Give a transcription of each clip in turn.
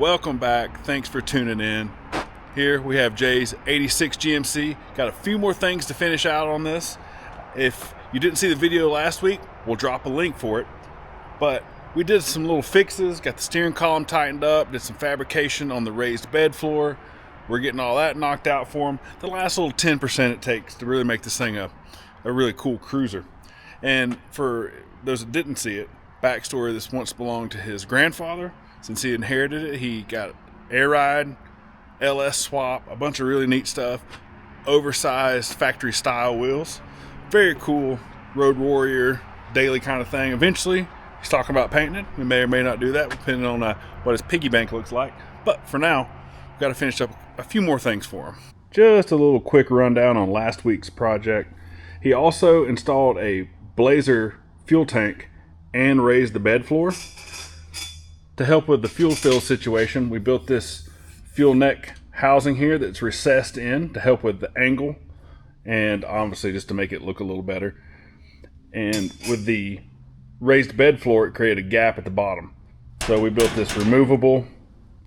Welcome back. Thanks for tuning in. Here we have Jay's 86 GMC. Got a few more things to finish out on this. If you didn't see the video last week, we'll drop a link for it. But we did some little fixes, got the steering column tightened up, did some fabrication on the raised bed floor. We're getting all that knocked out for him. The last little 10% it takes to really make this thing a really cool cruiser. And for those that didn't see it, backstory, this once belonged to his grandfather. Since he inherited it, he got air ride, LS swap, a bunch of really neat stuff, oversized factory style wheels. Very cool road warrior, daily kind of thing. Eventually, he's talking about painting it. We may or may not do that, depending on what his piggy bank looks like. But for now, we've got to finish up a few more things for him. Just a little quick rundown on last week's project. He also installed a Blazer fuel tank and raised the bed floor. To help with the fuel fill situation, we built this fuel neck housing here that's recessed in to help with the angle and obviously just to make it look a little better. And with the raised bed floor, it created a gap at the bottom. So we built this removable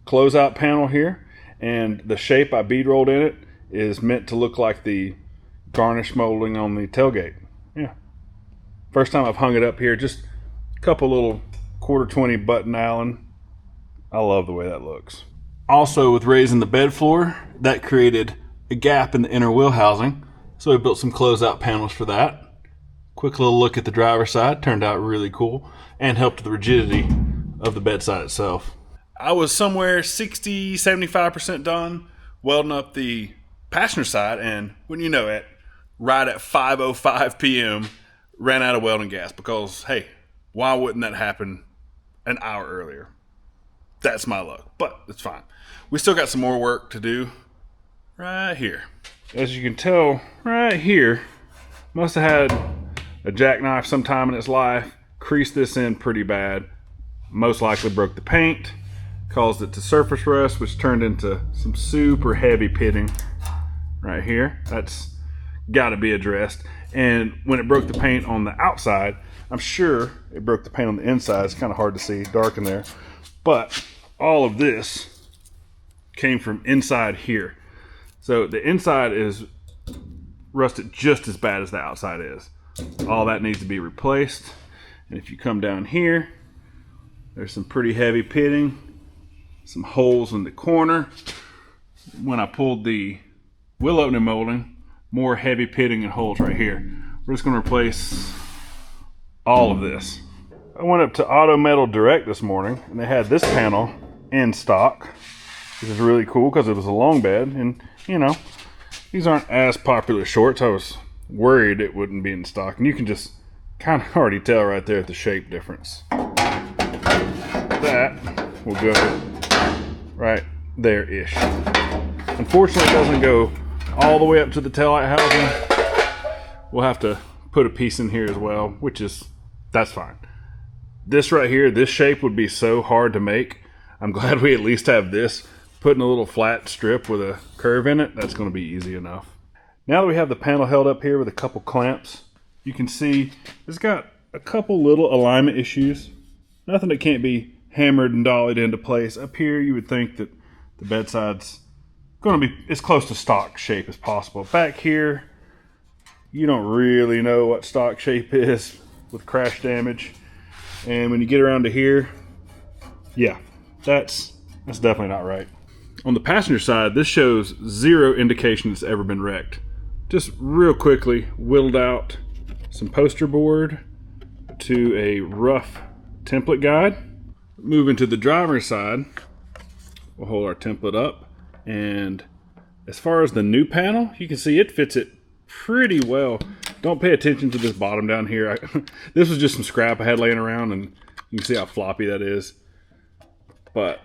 closeout panel here, and the shape I bead rolled in it is meant to look like the garnish molding on the tailgate. Yeah. First time I've hung it up here, just a couple little 1/4 20 button Allen. I love the way that looks. Also, with raising the bed floor, that created a gap in the inner wheel housing, so we built some closeout panels for that. Quick little look at the driver's side, turned out really cool, and helped the rigidity of the bedside itself. I was somewhere 60-75% done welding up the passenger side, and when you know it, right at 5:05 p.m. ran out of welding gas because, hey, why wouldn't that happen an hour earlier? That's my luck, but it's fine. We still got some more work to do right here. As you can tell right here, must have had a jackknife sometime in its life, creased this in pretty bad, most likely broke the paint, caused it to surface rust, which turned into some super heavy pitting right here. That's got to be addressed. And when it broke the paint on the outside, I'm sure it broke the paint on the inside. It's kind of hard to see, dark in there. But all of this came from inside here. So the inside is rusted just as bad as the outside is. All that needs to be replaced. And if you come down here, there's some pretty heavy pitting, some holes in the corner. When I pulled the wheel opening molding, more heavy pitting and holes right here. We're just going to replace all of this. I went up to Auto Metal Direct this morning, and they had this panel in stock, which is really cool because it was a long bed, and you know, these aren't as popular shorts. I was worried it wouldn't be in stock, and you can just kind of already tell right there the shape difference. That will go right there-ish. Unfortunately, it doesn't go all the way up to the taillight housing. We'll have to put a piece in here as well, that's fine. This right here, this shape would be so hard to make. I'm glad we at least have this. Putting a little flat strip with a curve in it, that's going to be easy enough. Now that we have the panel held up here with a couple clamps, you can see it's got a couple little alignment issues. Nothing that can't be hammered and dollied into place. Up here, you would think that the bedside's going to be as close to stock shape as possible. Back here, you don't really know what stock shape is with crash damage. And when you get around to here, yeah, that's definitely not right. On the passenger side, this shows zero indication it's ever been wrecked. Just real quickly, whittled out some poster board to a rough template guide. Moving to the driver's side, we'll hold our template up. And as far as the new panel, you can see it fits it pretty well. Don't pay attention to this bottom down here. This was just some scrap I had laying around, and you can see how floppy that is. But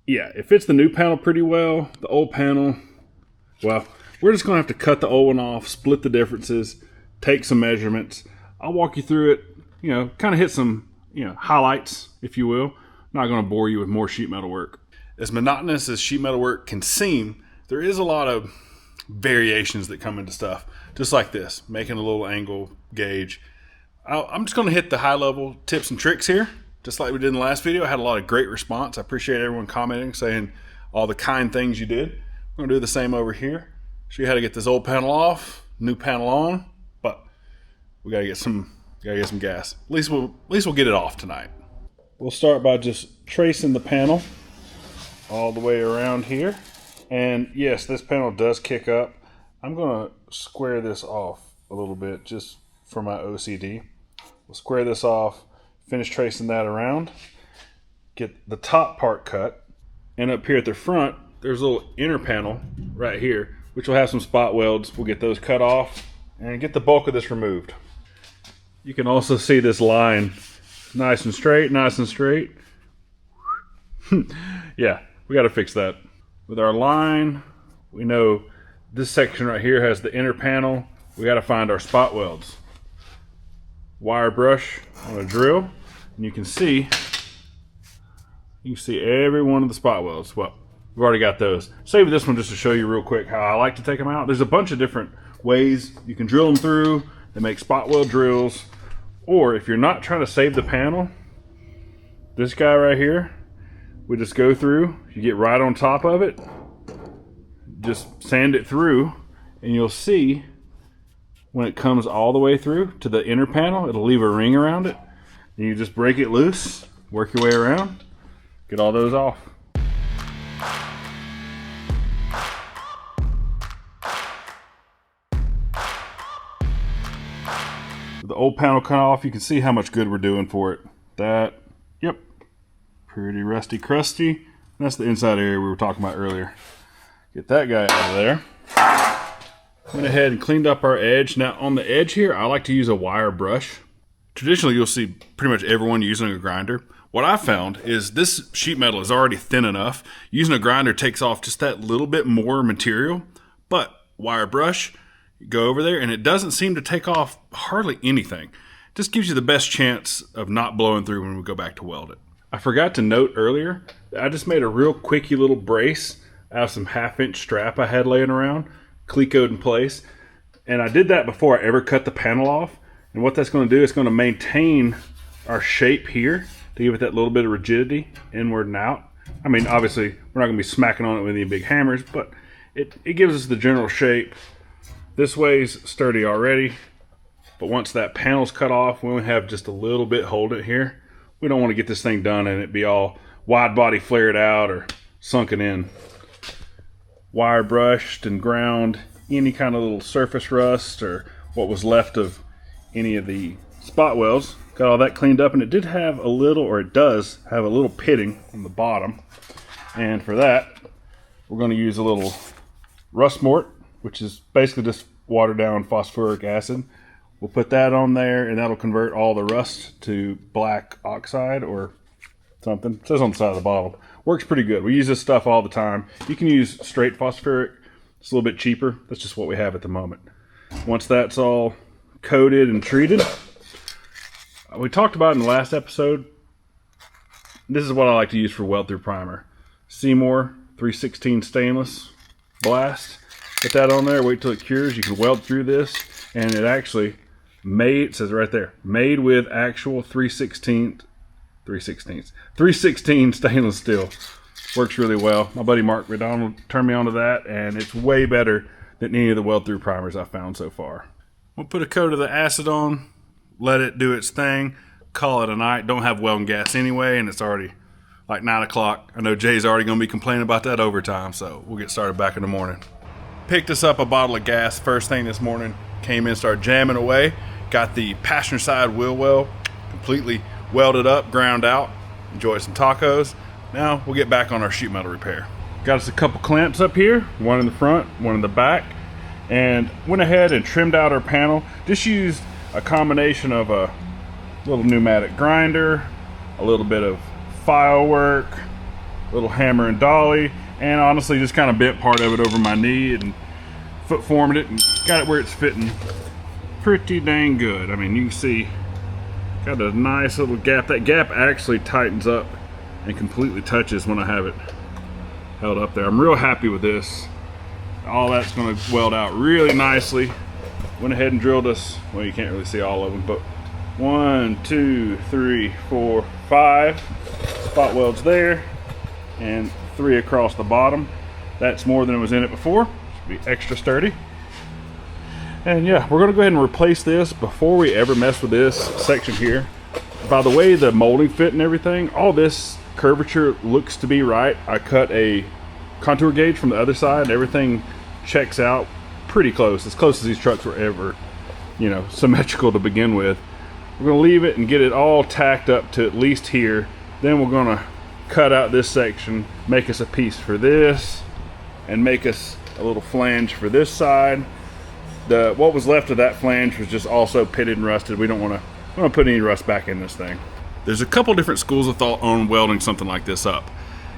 yeah, it fits the new panel pretty well. The old panel, well, we're just gonna have to cut the old one off, split the differences, take some measurements. I'll walk you through it, you know, kind of hit some, you know, highlights, if you will. Not gonna bore you with more sheet metal work. As monotonous as sheet metal work can seem, there is a lot of variations that come into stuff. Just like this, making a little angle gauge. I'm just going to hit the high level tips and tricks here. just like we did in the last video. I had a lot of great response. I appreciate everyone commenting, saying all the kind things you did. We're gonna do the same over here. Show you how to get this old panel off, new panel on, but we gotta get some gas. At least we'll get it off tonight. We'll start by just tracing the panel all the way around here. And yes, this panel does kick up. I'm gonna square this off a little bit just for my OCD. We'll square this off, finish tracing that around, get the top part cut, and up here at the front, there's a little inner panel right here, which will have some spot welds. We'll get those cut off and get the bulk of this removed. You can also see this line nice and straight, nice and straight. Yeah, we got to fix that. With our line, we know this section right here has the inner panel. We got to find our spot welds. Wire brush on a drill, and you can see every one of the spot welds. Well, we've already got those. Save this one just to show you real quick how I like to take them out. There's a bunch of different ways you can drill them through. They make spot weld drills. Or if you're not trying to save the panel, this guy right here, we just go through, you get right on top of it, just sand it through, and you'll see when it comes all the way through to the inner panel, it'll leave a ring around it. And you just break it loose, work your way around, get all those off. With the old panel cut off, you can see how much good we're doing for it. Yep, pretty rusty crusty. That's the inside area we were talking about earlier. Get that guy out of there. Went ahead and cleaned up our edge. Now on the edge here, I like to use a wire brush. Traditionally, you'll see pretty much everyone using a grinder. What I found is this sheet metal is already thin enough. Using a grinder takes off just that little bit more material, but wire brush, you go over there and it doesn't seem to take off hardly anything. Just gives you the best chance of not blowing through when we go back to weld it. I forgot to note earlier that I just made a real quickie little brace out of some 1/2-inch strap I had laying around, clecoed in place. And I did that before I ever cut the panel off. And what that's going to do is going to maintain our shape here to give it that little bit of rigidity inward and out. I mean, obviously, we're not going to be smacking on it with any big hammers, but it gives us the general shape. This way's sturdy already, but once that panel's cut off, we only have just a little bit holding it here. We don't want to get this thing done and it be all wide body flared out or sunken in. Wire brushed and ground any kind of little surface rust or what was left of any of the spot welds. Got all that cleaned up, and it did have a little, or it does have a little pitting on the bottom. And for that, we're going to use a little rust mort, which is basically just watered down phosphoric acid. We'll put that on there, and that'll convert all the rust to black oxide or something. It says on the side of the bottle. Works pretty good. We use this stuff all the time. You can use straight phosphoric. It's a little bit cheaper. That's just what we have at the moment. Once that's all coated and treated, we talked about in the last episode, this is what I like to use for weld through primer. Seymour 316 stainless blast. Put that on there, wait till it cures. You can weld through this, and it actually made, it says right there, made with actual 316 stainless steel. Works really well. My buddy Mark McDonald turned me onto that, and it's way better than any of the weld through primers I've found so far. We'll put a coat of the acid on, let it do its thing, call it a night. Don't have welding gas anyway, and it's already like 9 o'clock. I know Jay's already going to be complaining about that overtime, so we'll get started back in the morning. Picked us up a bottle of gas first thing this morning. Came in, started jamming away. Got the passenger side wheel well completely welded up, ground out. Enjoyed some tacos. Now we'll get back on our sheet metal repair. Got us a couple clamps up here, one in the front, one in the back, and went ahead and trimmed out our panel. Just used a combination of a little pneumatic grinder, a little bit of file work, a little hammer and dolly, and honestly just kind of bent part of it over my knee and foot formed it and got it where it's fitting pretty dang good. I mean, you can see got a nice little gap. That gap actually tightens up and completely touches when I have it held up there. I'm real happy with this. All that's going to weld out really nicely. Went ahead and drilled us, well, you can't really see all of them, but 1, 2, 3, 4, 5 spot welds there and 3 across the bottom. That's more than was in it before. Should be extra sturdy. And yeah, we're gonna go ahead and replace this before we ever mess with this section here. By the way the molding fit and everything, all this curvature looks to be right. I cut a contour gauge from the other side and everything checks out pretty close, as these trucks were ever, you know, symmetrical to begin with. We're gonna leave it and get it all tacked up to at least here. Then we're gonna cut out this section, make us a piece for this, and make us a little flange for this side. What was left of that flange was just also pitted and rusted. We don't want to put any rust back in this thing. There's a couple different schools of thought on welding something like this up.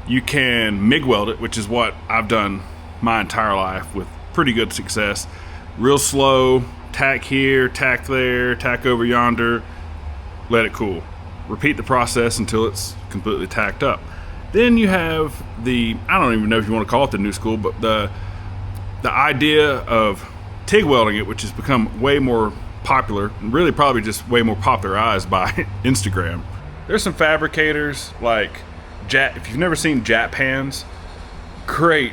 You can MIG weld it, which is what I've done my entire life with pretty good success. Real slow, tack here, tack there, tack over yonder, let it cool. Repeat the process until it's completely tacked up. Then you have I don't even know if you want to call it the new school, but the idea of TIG welding it, which has become way more popular, and really probably just way more popularized by Instagram. There's some fabricators like if you've never seen Jap Hands, great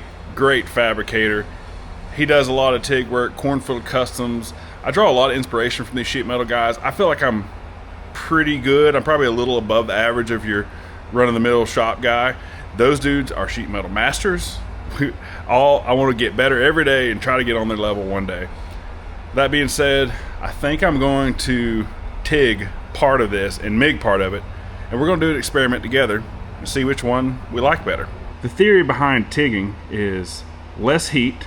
fabricator. He does a lot of TIG work, Cornfield Customs. I draw a lot of inspiration from these sheet metal guys. I feel like I'm pretty good. I'm probably a little above the average of your run-of-the-mill shop guy. Those dudes are sheet metal masters. I want to get better every day and try to get on their level one day. That being said, I think I'm going to TIG part of this and MIG part of it, and we're going to do an experiment together and see which one we like better. The theory behind TIGging is less heat,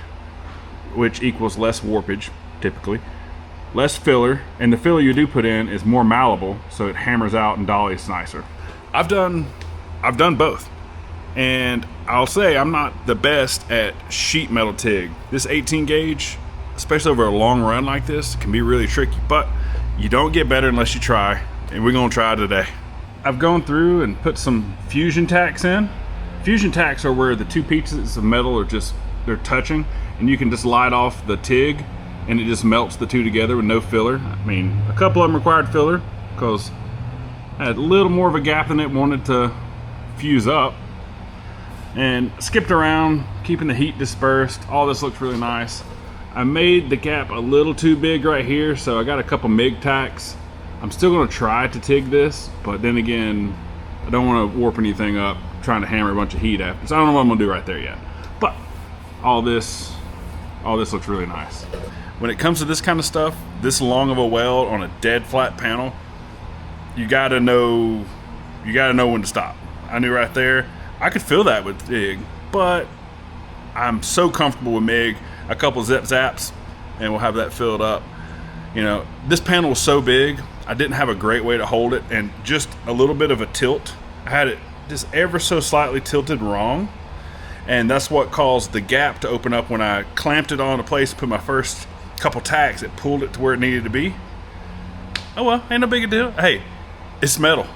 which equals less warpage typically, less filler, and the filler you do put in is more malleable, so it hammers out and dollies nicer. I've done both, and I'll say I'm not the best at sheet metal TIG. This 18 gauge, especially over a long run like this, can be really tricky, but you don't get better unless you try, and we're gonna try today. I've gone through and put some fusion tacks in. Fusion tacks are where the two pieces of metal they're touching, and you can just light off the TIG and it just melts the two together with no filler. I mean, a couple of them required filler because I had a little more of a gap than it wanted to fuse up, and skipped around, keeping the heat dispersed. All this looks really nice. I made the gap a little too big right here, so I got a couple MIG tacks. I'm still gonna try to TIG this, but then again, I don't wanna warp anything up trying to hammer a bunch of heat after. So I don't know what I'm gonna do right there yet. But all this looks really nice. When it comes to this kind of stuff, this long of a weld on a dead flat panel, you gotta know when to stop. I knew right there. I could feel that with TIG, but I'm so comfortable with MIG. A couple zip zaps and we'll have that filled up. You know, this panel was so big, I didn't have a great way to hold it, and just a little bit of a tilt. I had it just ever so slightly tilted wrong, and that's what caused the gap to open up. When I clamped it on a place, put my first couple tacks, it pulled it to where it needed to be. Oh well, ain't no big a deal. Hey, it's metal.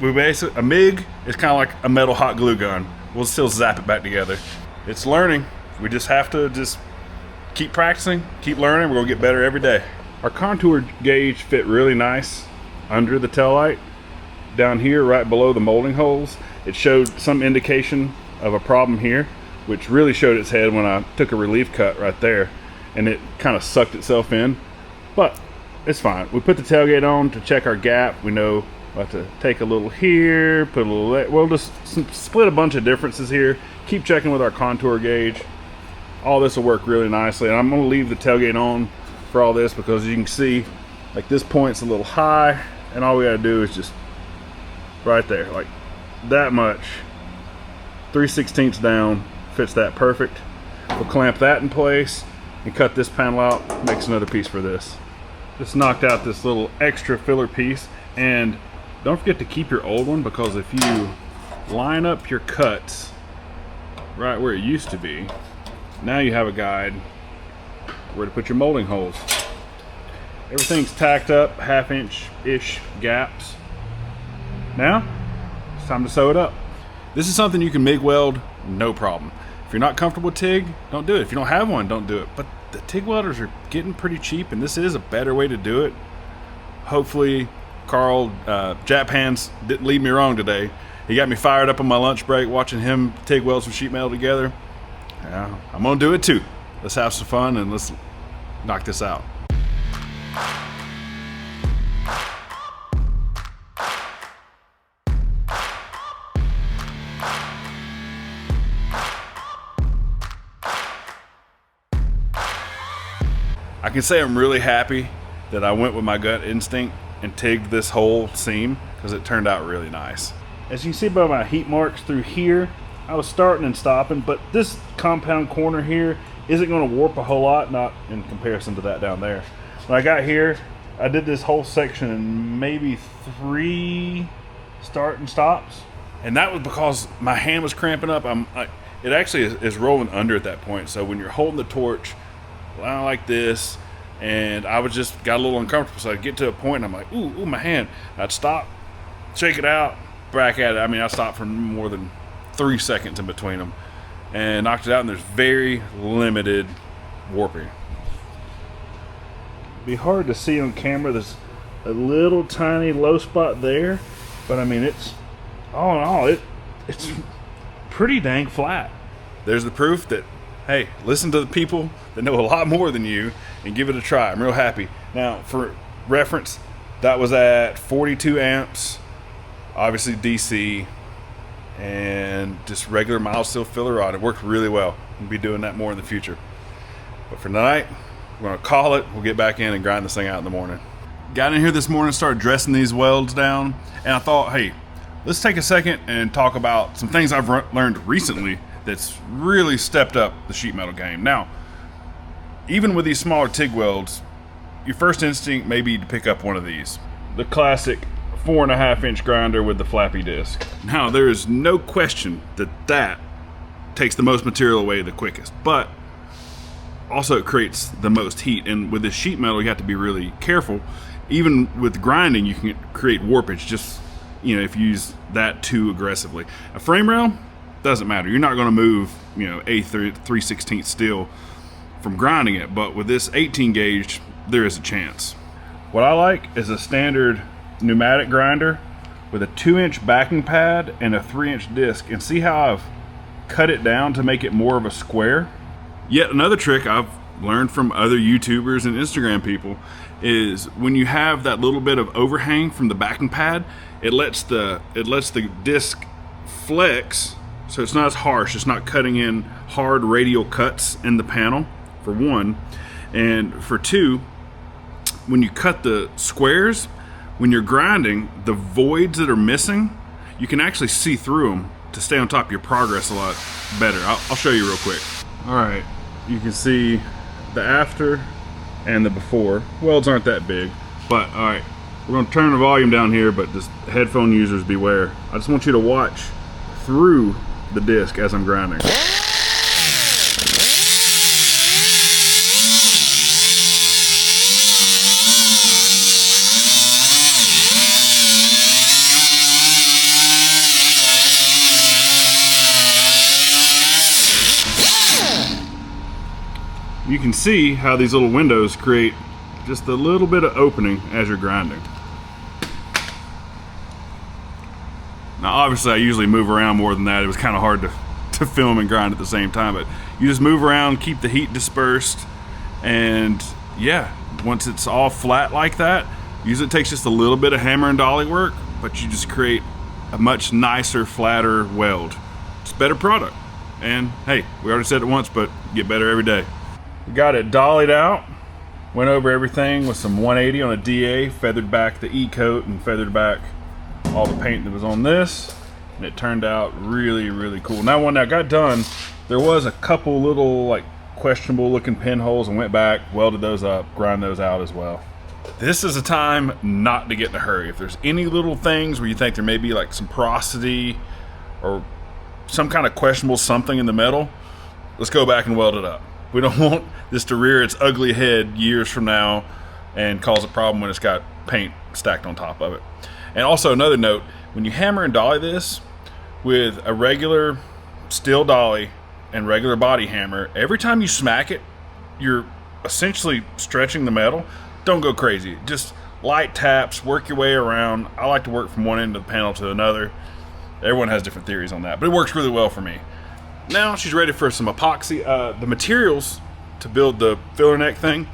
A MIG is kind of like a metal hot glue gun. We'll still zap it back together. It's learning. We just have to keep practicing, keep learning. We're gonna get better every day. Our contour gauge fit really nice under the taillight. Down here, right below the molding holes, it showed some indication of a problem here, which really showed its head when I took a relief cut right there, and it kind of sucked itself in. But it's fine. We put the tailgate on to check our gap. We know we'll have to take a little here, put a little there. We'll just split a bunch of differences here. Keep checking with our contour gauge. All this will work really nicely, and I'm going to leave the tailgate on for all this because you can see, like, this point's a little high, and all we got to do is just right there, like that much, 3/16 down, fits that perfect. We'll clamp that in place and cut this panel out. Makes another piece for this. Just knocked out this little extra filler piece, and don't forget to keep your old one, because if you line up your cuts right where it used to be, now you have a guide where to put your molding holes. Everything's tacked up, 1/2 inch-ish gaps. Now, it's time to sew it up. This is something you can MIG weld, no problem. If you're not comfortable with TIG, don't do it. If you don't have one, don't do it. But the TIG welders are getting pretty cheap, and this is a better way to do it. Hopefully, Carl, Jap Hands, didn't lead me wrong today. He got me fired up on my lunch break watching him TIG weld some sheet metal together. Yeah, I'm gonna do it too. Let's have some fun and let's knock this out. I can say I'm really happy that I went with my gut instinct and TIGged this whole seam because it turned out really nice. As you can see by my heat marks through here, I was starting and stopping, but this compound corner here isn't going to warp a whole lot, not in comparison to that down there. When I got here, I did this whole section in maybe 3 start and stops, and that was because my hand was cramping up. It actually is rolling under at that point, so when you're holding the torch like this, and I was just got a little uncomfortable, so I'd get to a point and I'm like, ooh, my hand. I'd stop, shake it out, back at it. I mean, I stopped for more than 3 seconds in between them and knocked it out, and there's very limited warping. It'd be hard to see on camera. There's a little tiny low spot there, but I mean, it's all in all, it's pretty dang flat. There's the proof that, hey, listen to the people that know a lot more than you and give it a try. I'm real happy. Now, for reference, that was at 42 amps, obviously DC, and just regular mild steel filler rod. It worked really well. We'll be doing that more in the future. But for tonight, we're gonna call it. We'll get back in and grind this thing out in the morning. Got in here this morning, started dressing these welds down, and I thought, hey, let's take a second and talk about some things I've learned recently that's really stepped up the sheet metal game. Now, even with these smaller TIG welds, your first instinct may be to pick up one of these. The classic 4.5-inch grinder with the flappy disc. Now, there is no question that takes the most material away the quickest, but also it creates the most heat. And with this sheet metal, you have to be really careful. Even with grinding, you can create warpage, just, you know, if you use that too aggressively. A frame rail, doesn't matter. You're not going to move, you know, a 3/16 steel from grinding it, but with this 18 gauge, there is a chance. What I like is a standard pneumatic grinder with a 2-inch backing pad and a 3-inch disc, and see how I've cut it down to make it more of a square. Yet another trick I've learned from other YouTubers and Instagram people is when you have that little bit of overhang from the backing pad, it lets the disc flex, so it's not as harsh. It's not cutting in hard radial cuts in the panel, for one. And for two, when you cut the squares, when you're grinding, the voids that are missing, you can actually see through them to stay on top of your progress a lot better. I'll show you real quick. All right, you can see the after and the before. Welds aren't that big, but all right, we're gonna turn the volume down here, but just headphone users beware. I just want you to watch through the disc as I'm grinding. You can see how these little windows create just a little bit of opening as you're grinding. Now obviously I usually move around more than that. It was kind of hard to film and grind at the same time, but you just move around, keep the heat dispersed, and yeah, once it's all flat like that, usually it takes just a little bit of hammer and dolly work, but you just create a much nicer, flatter weld. It's a better product. And hey, we already said it once, but get better every day. We got it dollied out, went over everything with some 180 on a DA, feathered back the E-coat and feathered back all the paint that was on this, and it turned out really, really cool. Now when I got done, there was a couple little like questionable looking pinholes, and went back, welded those up, grind those out as well. This is a time not to get in a hurry. If there's any little things where you think there may be like some porosity or some kind of questionable something in the metal, let's go back and weld it up. We don't want this to rear its ugly head years from now and cause a problem when it's got paint stacked on top of it. And also another note, when you hammer and dolly this with a regular steel dolly and regular body hammer, every time you smack it, you're essentially stretching the metal. Don't go crazy. Just light taps, work your way around. I like to work from one end of the panel to another. Everyone has different theories on that, but it works really well for me. Now she's ready for some epoxy. The materials to build the filler neck thing,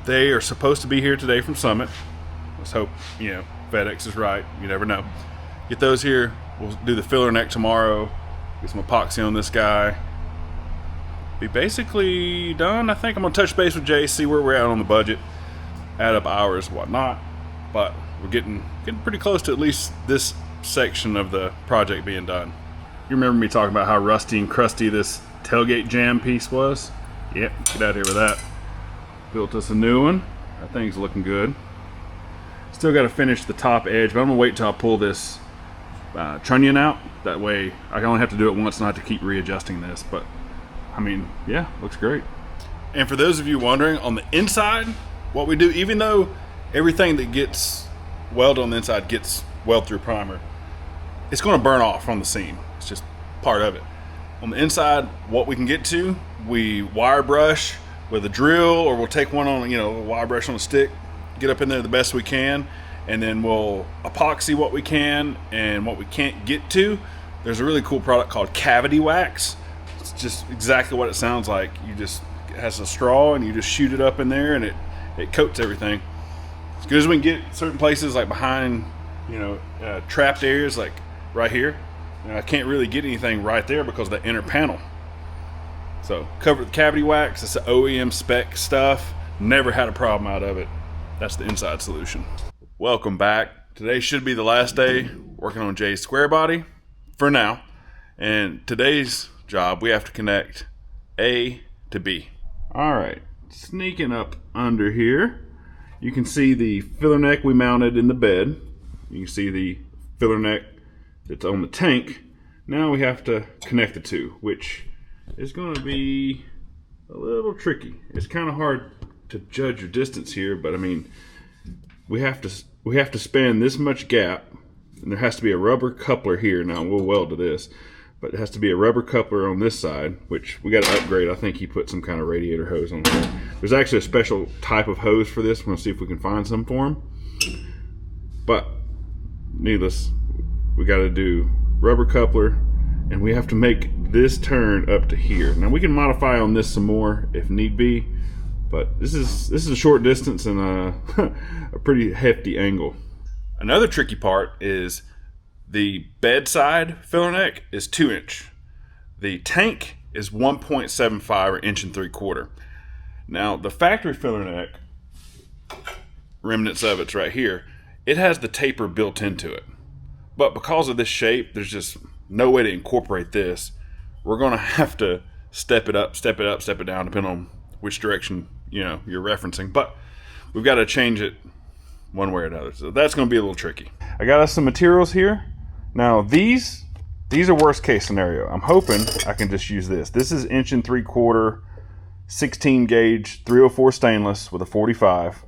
they are supposed to be here today from Summit. Let's hope, FedEx is right. You never know. Get those here. We'll do the filler neck tomorrow. Get some epoxy on this guy. Be basically done. I think I'm gonna touch base with Jay, see where we're at on the budget, add up hours, whatnot. But we're getting pretty close to at least this section of the project being done. You remember me talking about how rusty and crusty this tailgate jam piece was? Yep, get out of here with that. Built us a new one. That thing's looking good. Still got to finish the top edge, but I'm gonna wait till I pull this trunnion out. That way I only have to do it once and I have to keep readjusting this. But I mean, yeah, looks great. And for those of you wondering, on the inside, what we do, even though everything that gets welded on the inside gets weld through primer, it's going to burn off on the seam. It's just part of it. On the inside, what we can get to, we wire brush with a drill, or we'll take one on, a wire brush on a stick, get up in there the best we can, and then we'll epoxy what we can, and what we can't get to, there's a really cool product called cavity wax. It's just exactly what it sounds like. It has a straw and you just shoot it up in there and it coats everything. As good as we can get certain places like behind, trapped areas like right here. I can't really get anything right there because of the inner panel. So cover the cavity wax. It's the OEM spec stuff. Never had a problem out of it. That's the inside solution. Welcome back. Today should be the last day working on Jay's square body for now. And today's job, we have to connect A to B. All right, sneaking up under here, you can see the filler neck we mounted in the bed. You can see the filler neck that's on the tank. Now we have to connect the two, which is going to be a little tricky. It's kind of hard to judge your distance here, but I mean, we have to span this much gap, and there has to be a rubber coupler here. Now we'll weld to this, but it has to be a rubber coupler on this side, which we got to upgrade. I think he put some kind of radiator hose on there. There's actually a special type of hose for this. We're going to see if we can find some for him. But needless, we got to do rubber coupler, and we have to make this turn up to here. Now we can modify on this some more if need be, but this is a short distance and a pretty hefty angle. Another tricky part is the bedside filler neck is 2-inch. The tank is 1.75 or 1.75 inches. Now the factory filler neck, remnants of it's right here, it has the taper built into it. But because of this shape, there's just no way to incorporate this. We're gonna have to step it up, step it down, depending on which direction you're referencing. But we've got to change it one way or another. So that's gonna be a little tricky. I got us some materials here. Now these are worst case scenario. I'm hoping I can just use this. This is 1.75 inch, 16 gauge, 304 stainless with a 45.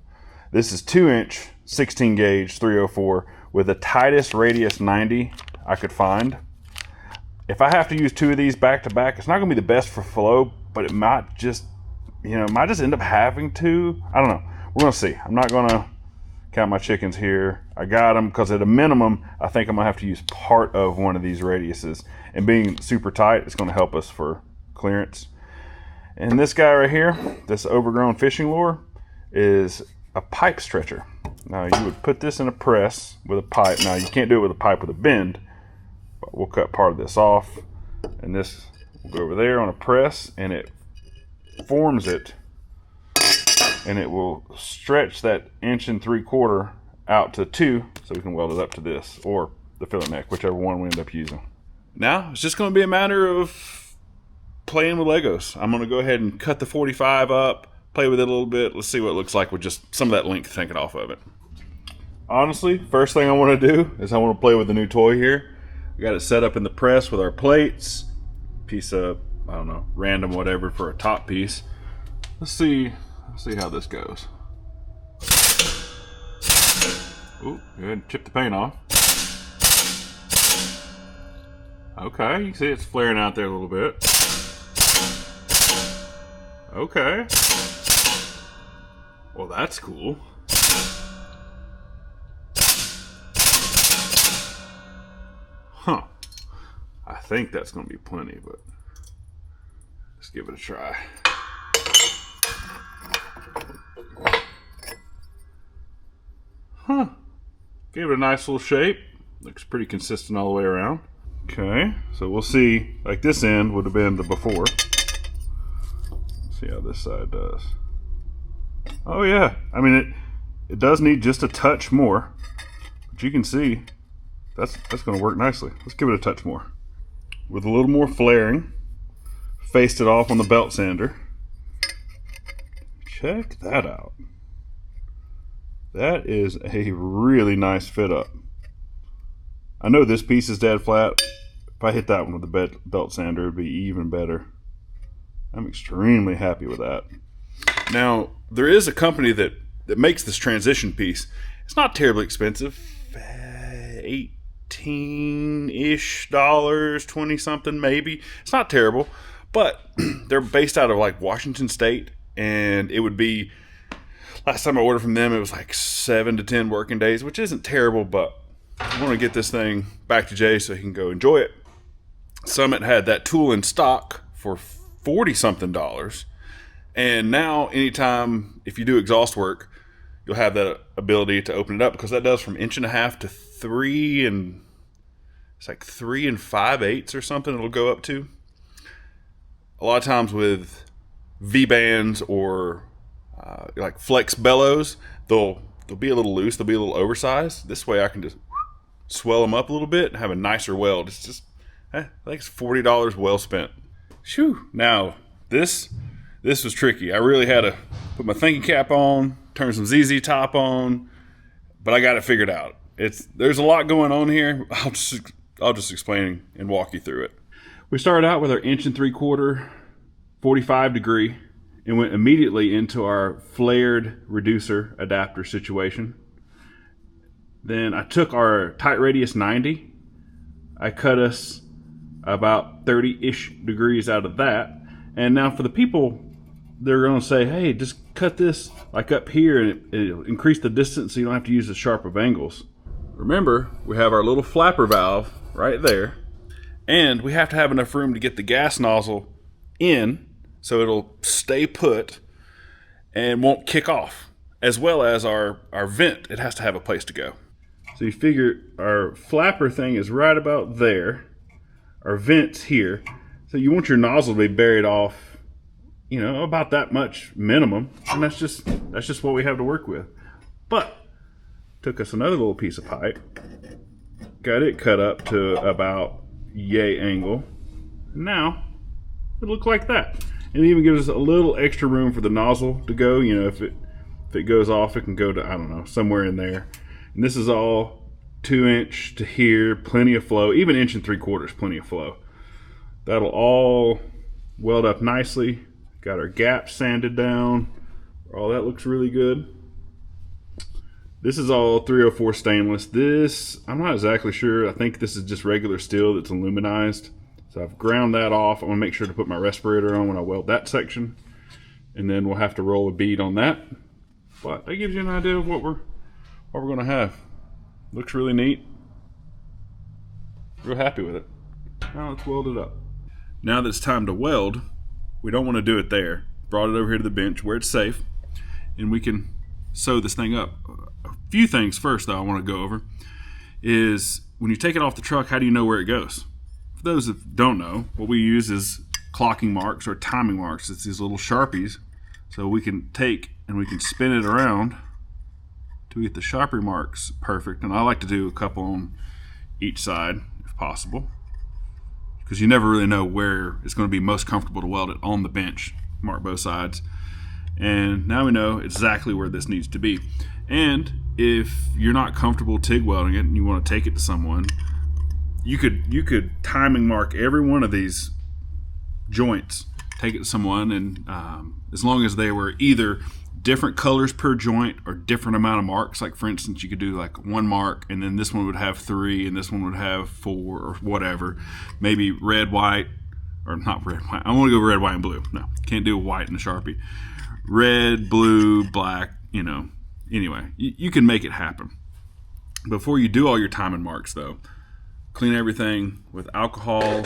This is 2-inch, 16 gauge, 304 with the tightest radius 90 I could find. If I have to use two of these back to back, it's not gonna be the best for flow, but it might just end up having to. I don't know. We're gonna see. I'm not gonna count my chickens here. I got them because at a minimum, I think I'm gonna have to use part of one of these radiuses. And being super tight, it's gonna help us for clearance. And this guy right here, this overgrown fishing lure, is a pipe stretcher. Now you would put this in a press with a pipe. Now you can't do it with a pipe with a bend, but we'll cut part of this off, and this will go over there on a press, and it forms it, and it will stretch that 1.75 inches out to 2, so we can weld it up to this, or the filler neck, whichever one we end up using. Now it's just going to be a matter of playing with Legos. I'm going to go ahead and cut the 45 up, play with it a little bit. Let's see what it looks like with just some of that length taken off of it. Honestly, first thing I want to do is I want to play with the new toy here. We got it set up in the press with our plates, piece of, I don't know, random whatever for a top piece. Let's see how this goes. Ooh, go ahead and chip the paint off. Okay, you can see it's flaring out there a little bit. Okay. Well, that's cool. think that's going to be plenty, but let's give it a try. Huh. Gave it a nice little shape. Looks pretty consistent all the way around. Okay, so we'll see. Like this end would have been the before. Let's see how this side does. Oh yeah, I mean it does need just a touch more, but you can see that's going to work nicely. Let's give it a touch more. With a little more flaring, faced it off on the belt sander. Check that out. That is a really nice fit up. I know this piece is dead flat. If I hit that one with the belt sander, it'd be even better. I'm extremely happy with that. Now, there is a company that makes this transition piece. It's not terribly expensive. $18-ish, 20 something maybe. It's not terrible, but they're based out of like Washington State, and it would be, last time I ordered from them, it was like 7 to 10 working days, which isn't terrible, but I want to get this thing back to Jay so he can go enjoy it. Summit had that tool in stock for $40-something. And now, anytime, if you do exhaust work, you'll have that ability to open it up, because that does from 1.5 to 3, and it's like 3 5/8 or something it'll go up to. A lot of times with V-bands or like flex bellows, they'll be a little loose, they'll be a little oversized. This way I can just swell them up a little bit and have a nicer weld. It's just, I think it's $40 well spent. Shoo. Now, this was tricky. I really had to put my thinking cap on, turn some ZZ top on, but I got it figured out. There's a lot going on here. I'll just explain and walk you through it. We started out with our 1 3/4 45 degree and went immediately into our flared reducer adapter situation. Then I took our tight radius 90. I cut us about 30-ish degrees out of that. And now for the people, they're going to say, hey, just cut this like up here and it'll increase the distance so you don't have to use as sharp of angles. Remember, we have our little flapper valve right there, and we have to have enough room to get the gas nozzle in so it'll stay put and won't kick off, as well as our vent. It has to have a place to go. So you figure our flapper thing is right about there. Our vent's here. So you want your nozzle to be buried off, about that much minimum. And that's just what we have to work with. But took us another little piece of pipe, got it cut up to about yay angle. Now it looked like that. And it even gives us a little extra room for the nozzle to go. If it goes off, it can go to, I don't know, somewhere in there. And this is all 2-inch to here, plenty of flow. Even 1 3/4, plenty of flow. That'll all weld up nicely. Got our gaps sanded down. All that looks really good. This is all 304 stainless. This, I'm not exactly sure. I think this is just regular steel that's aluminized. So I've ground that off. I want to make sure to put my respirator on when I weld that section. And then we'll have to roll a bead on that. But that gives you an idea of what we're going to have. Looks really neat. Real happy with it. Now let's weld it up. Now that it's time to weld, we don't want to do it there. Brought it over here to the bench where it's safe, and we can sew this thing up. A few things first, though, I want to go over is when you take it off the truck, how do you know where it goes? For those that don't know, what we use is clocking marks or timing marks. It's these little Sharpies, so we can take and we can spin it around to get the Sharpie marks perfect. And I like to do a couple on each side if possible, because you never really know where it's going to be most comfortable to weld it on the bench. Mark both sides, and now we know exactly where this needs to be. And if you're not comfortable TIG welding it and you want to take it to someone, you could timing mark every one of these joints, take it to someone, and as long as they were either different colors per joint or different amount of marks, like for instance you could do like 1 mark and then this one would have 3 and this one would have 4 or whatever, maybe red, white, or not red, white. I want to go red, white, and blue. No, can't do white in the Sharpie. Red, blue, black, anyway, you can make it happen. Before you do all your timing marks though, clean everything with alcohol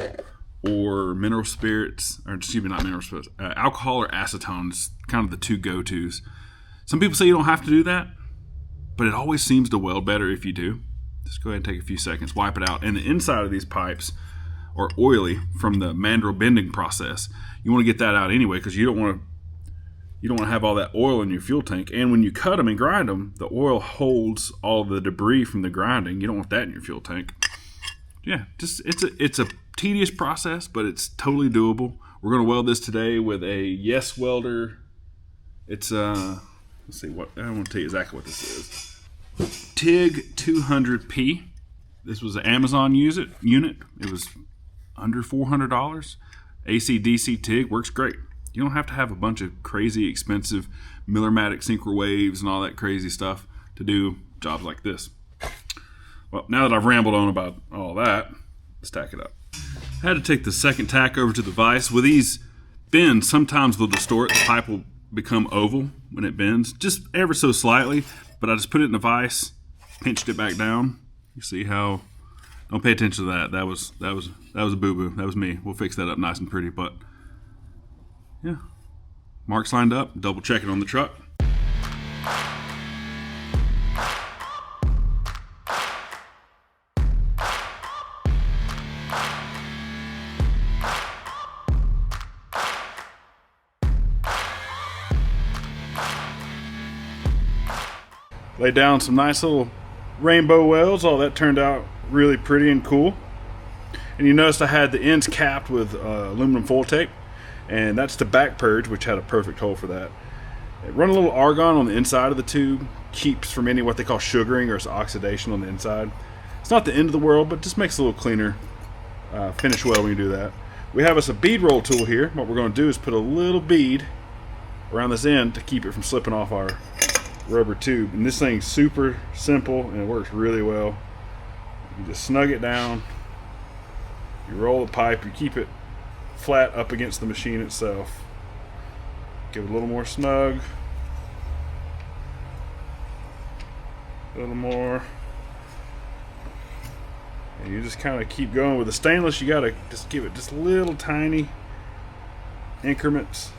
or mineral spirits, or excuse me, not mineral spirits, alcohol or acetone is kind of the two go-tos. Some people say you don't have to do that, but it always seems to weld better if you do. Just go ahead and take a few seconds, wipe it out. And the inside of these pipes are oily from the mandrel bending process. You want to get that out anyway, because you don't want to have all that oil in your fuel tank. And when you cut them and grind them, the oil holds all the debris from the grinding. You don't want that in your fuel tank. Yeah, just it's a tedious process, but it's totally doable. We're going to weld this today with a Yes welder. It's let's see what I want to tell you exactly what this is. TIG 200P. This was an Amazon unit. It was under $400. AC/DC TIG works great. You don't have to have a bunch of crazy expensive Miller-Matic synchro waves and all that crazy stuff to do jobs like this. Well, now that I've rambled on about all that, let's tack it up. I had to take the second tack over to the vise. With these bends, sometimes they'll distort. The pipe will become oval when it bends, just ever so slightly. But I just put it in the vise, pinched it back down. You see how? Don't pay attention to that. That was a boo-boo. That was me. We'll fix that up nice and pretty. But yeah, marks lined up. Double check it on the truck. Laid down some nice little rainbow welds. All that turned out really pretty and cool. And you noticed I had the ends capped with aluminum foil tape, and that's the back purge, which had a perfect hole for that. Run a little argon on the inside of the tube, keeps from any what they call sugaring or oxidation on the inside. It's not the end of the world, but just makes it a little cleaner finish well when you do that. We have us a bead roll tool here. What we're going to do is put a little bead around this end to keep it from slipping off our rubber tube. And this thing's super simple and it works really well. You just snug it down, you roll the pipe, you keep it flat up against the machine itself. Give it a little more snug, a little more, and you just kind of keep going. With the stainless, you got to just give it just little tiny increments.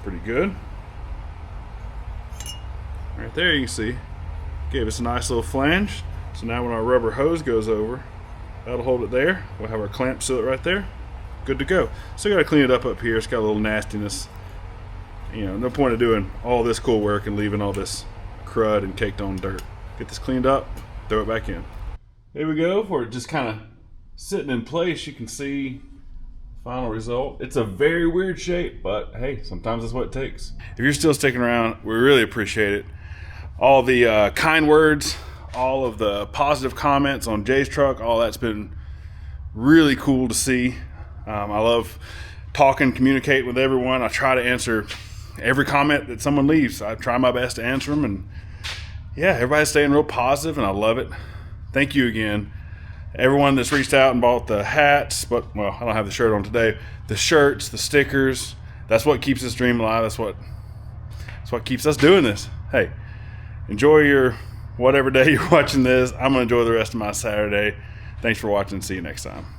Pretty good. Right there you can see gave us a nice little flange. So now when our rubber hose goes over, that'll hold it there. We'll have our clamp seal it right there. Good to go. Still got to clean it up here. It's got a little nastiness. You know, no point of doing all this cool work and leaving all this crud and caked on dirt. Get this cleaned up, throw it back in. There we go. We're just kind of sitting in place. You can see final result. It's a very weird shape, but hey, sometimes that's what it takes. If you're still sticking around, we really appreciate it. All the kind words, all of the positive comments on Jay's truck, all that's been really cool to see. I love talking, communicating with everyone. I try to answer every comment that someone leaves. I try my best to answer them, and yeah, everybody's staying real positive, and I love it. Thank you again. Everyone that's reached out and bought the hats, but well, I don't have the shirt on today. The shirts, the stickers, that's what keeps this dream alive. That's what keeps us doing this. Hey, enjoy your whatever day you're watching this. I'm gonna enjoy the rest of my Saturday. Thanks for watching. See you next time.